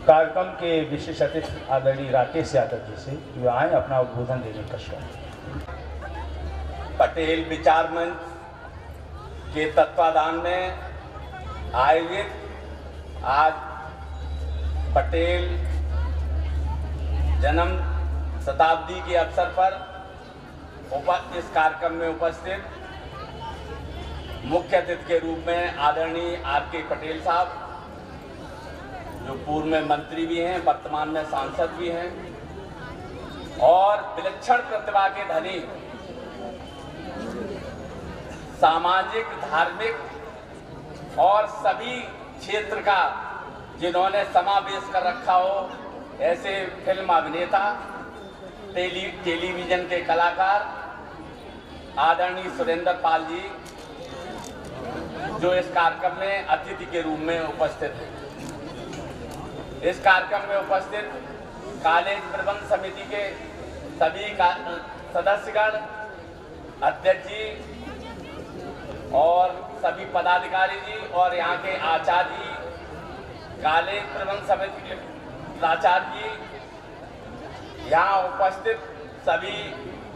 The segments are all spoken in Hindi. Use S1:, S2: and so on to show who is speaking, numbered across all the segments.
S1: कार्यक्रम के विशेष अतिथि आदरणीय राकेश यादव जी से जो आए अपना उद्बोधन देने का श्रम।
S2: पटेल विचार मंच के तत्वाधान में आयोजित आज पटेल जन्म शताब्दी के अवसर पर इस कार्यक्रम में उपस्थित मुख्य अतिथि के रूप में आदरणीय आर.के. पटेल साहब, जो पूर्व में मंत्री भी हैं, वर्तमान में सांसद भी हैं और विलक्षण प्रतिभा के धनी, सामाजिक, धार्मिक और सभी क्षेत्र का जिन्होंने समावेश कर रखा हो, ऐसे फिल्म अभिनेता, टेलीविजन के कलाकार आदरणीय सुरेंद्र पाल जी, जो इस कार्यक्रम में अतिथि के रूप में उपस्थित हैं। इस कार्यक्रम में उपस्थित कॉलेज प्रबंध समिति के सभी सदस्यगण, अध्यक्ष जी और सभी पदाधिकारी जी और यहाँ के आचार्य जी, कॉलेज प्रबंध समिति के प्राचार्य जी, यहाँ उपस्थित सभी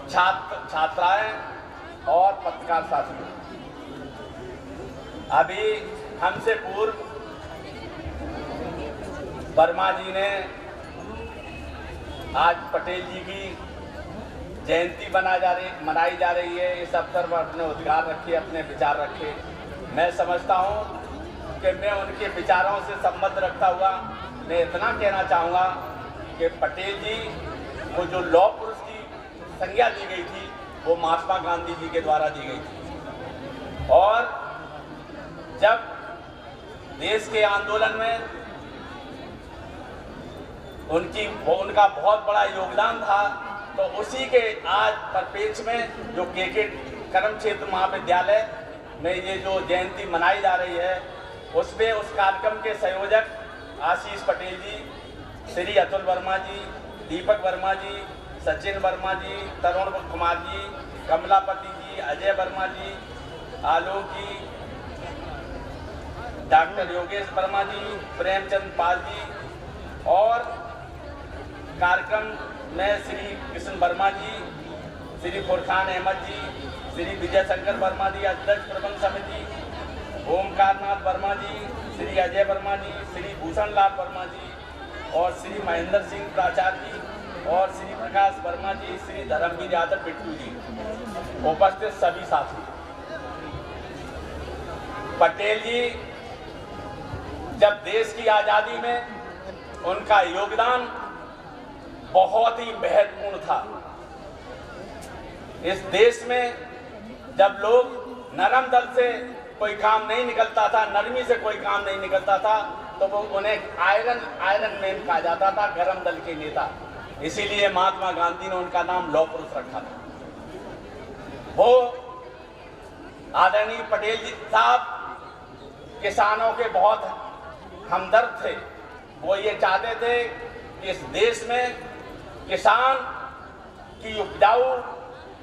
S2: छात्र छात्राएं और पत्रकार साथी। अभी हमसे पूर्व वर्मा जी ने आज पटेल जी की जयंती मनाई जा रही है। इस अवसर पर अपने उद्गार रखे, अपने विचार रखे। मैं समझता हूँ कि मैं उनके विचारों से संबंध रखता हुआ मैं इतना कहना चाहूँगा कि पटेल जी को जो लौह पुरुष की संज्ञा दी गई थी वो महात्मा गांधी जी के द्वारा दी गई थी, और जब देश के आंदोलन में उनका बहुत बड़ा योगदान था, तो उसी के आज परिप्रेक्ष्य में जो के करम क्षेत्र महाविद्यालय में ये जो जयंती मनाई जा रही है, उसमें उस कार्यक्रम के संयोजक आशीष पटेल जी, श्री अतुल वर्मा जी, दीपक वर्मा जी, सचिन वर्मा जी, तरुण कुमार जी, कमलापति जी, अजय वर्मा जी, आलोक जी, डॉक्टर योगेश वर्मा जी, प्रेमचंद पाल जी, और कार्यक्रम में श्री कृष्ण वर्मा जी, श्री फुरखान अहमद जी, श्री विजय शंकर वर्मा जी, अध्यक्ष प्रबंध समिति, ओमकार नाथ वर्मा जी, श्री अजय वर्मा जी, श्री भूषण लाल वर्मा जी और श्री महेंद्र सिंह प्राचार्य जी और श्री प्रकाश वर्मा जी, श्री धर्मवीर यादव बिट्टू जी, उपस्थित सभी साथी। पटेल जी जब देश की आज़ादी में उनका योगदान बहुत ही महत्वपूर्ण था। इस देश में जब लोग नरम दल से कोई काम नहीं निकलता था, नरमी से कोई काम नहीं निकलता था, तो वो उन्हें आयरन मैन कहा जाता था, गरम दल के नेता। इसीलिए महात्मा गांधी ने उनका नाम लौह पुरुष रखा था। वो आदरणीय पटेल जी साहब किसानों के बहुत हमदर्द थे। वो ये चाहते थे कि इस देश में किसान की उपजाऊ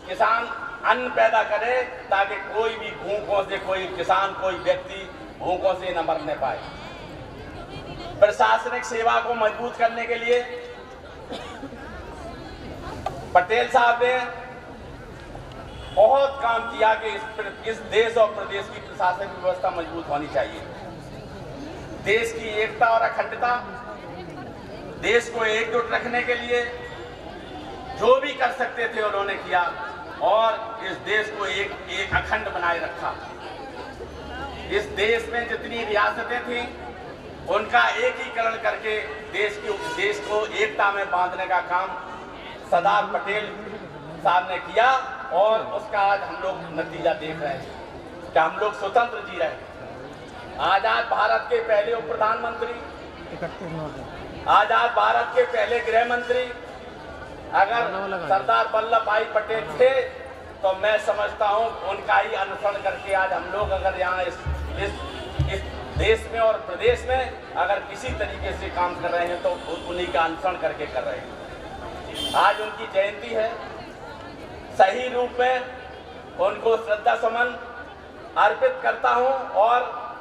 S2: किसान अन्न पैदा करे, ताकि कोई भी भूखों से, कोई किसान, कोई व्यक्ति भूखों से न मरने पाए। प्रशासनिक सेवा को मजबूत करने के लिए पटेल साहब ने बहुत काम किया कि इस देश और प्रदेश की प्रशासनिक व्यवस्था मजबूत होनी चाहिए। देश की एकता और अखंडता, देश को एकजुट रखने के लिए जो भी कर सकते थे उन्होंने किया और इस देश को एक अखंड बनाए रखा। इस देश में जितनी रियासतें थीं उनका एकीकरण करके देश को एकता में बांधने का काम सरदार पटेल साहब ने किया, और उसका आज हम लोग नतीजा देख रहे हैं कि हम लोग स्वतंत्र जी रहे हैं। आजाद भारत के पहले उप प्रधानमंत्री, आजाद भारत के पहले गृह मंत्री अगर सरदार वल्लभ भाई पटेल थे, तो मैं समझता हूं उनका ही अनुसरण करके आज हम लोग अगर यहाँ इस देश में और प्रदेश में अगर किसी तरीके से काम कर रहे हैं तो उन्हीं का अनुसरण करके कर रहे हैं। आज उनकी जयंती है। सही रूप में उनको श्रद्धा सुमन अर्पित करता हूं और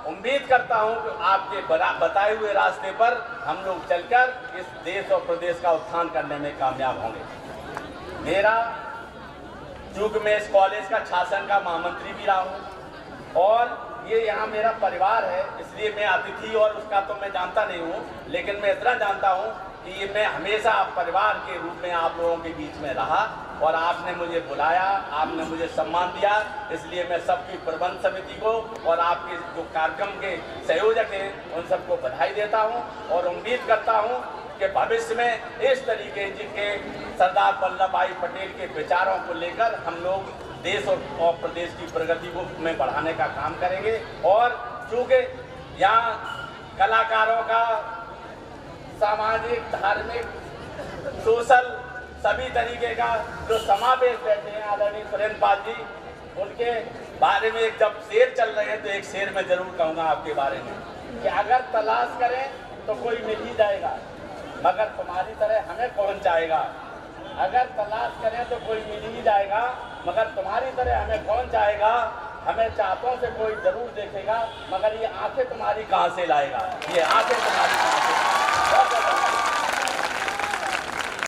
S2: उम्मीद करता हूं कि आपके बताए हुए रास्ते पर हम लोग चलकर इस देश और प्रदेश का उत्थान करने में कामयाब होंगे। मेरा चूंकि मैं इस कॉलेज का शासन का महामंत्री भी रहा हूं और ये यहाँ मेरा परिवार है, इसलिए मैं अतिथि और उसका तो मैं जानता नहीं हूँ, लेकिन मैं इतना जानता हूँ कि ये मैं हमेशा परिवार के रूप में आप लोगों के बीच में रहा और आपने मुझे बुलाया, आपने मुझे सम्मान दिया, इसलिए मैं सबकी प्रबंध समिति को और आपके जो कार्यक्रम के संयोजक हैं उन सबको बधाई देता हूँ और उम्मीद करता हूँ कि भविष्य में इस तरीके के सरदार वल्लभ भाई पटेल के विचारों को लेकर हम लोग देश और प्रदेश की प्रगति को में बढ़ाने का काम करेंगे। और चूँकि यहाँ कलाकारों का सामाजिक, धार्मिक, सोशल सभी तरीके का जो समावेश बैठे हैं आदरणीय सुरेंद्र पाल जी, उनके बारे में जब शेर चल रहे हैं तो एक शेर मैं जरूर कहूँगा आपके बारे में कि अगर तलाश करें तो कोई मिल ही जाएगा, मगर तुम्हारी तरह हमें कौन चाहेगा। अगर तलाश करें तो कोई मिल ही जाएगा, मगर तुम्हारी तरह हमें कौन चाहेगा। हमें चाहतों से कोई जरूर देखेगा, मगर ये आंखें तुम्हारी कहाँ से लाएगा, ये आंखें तुम्हारी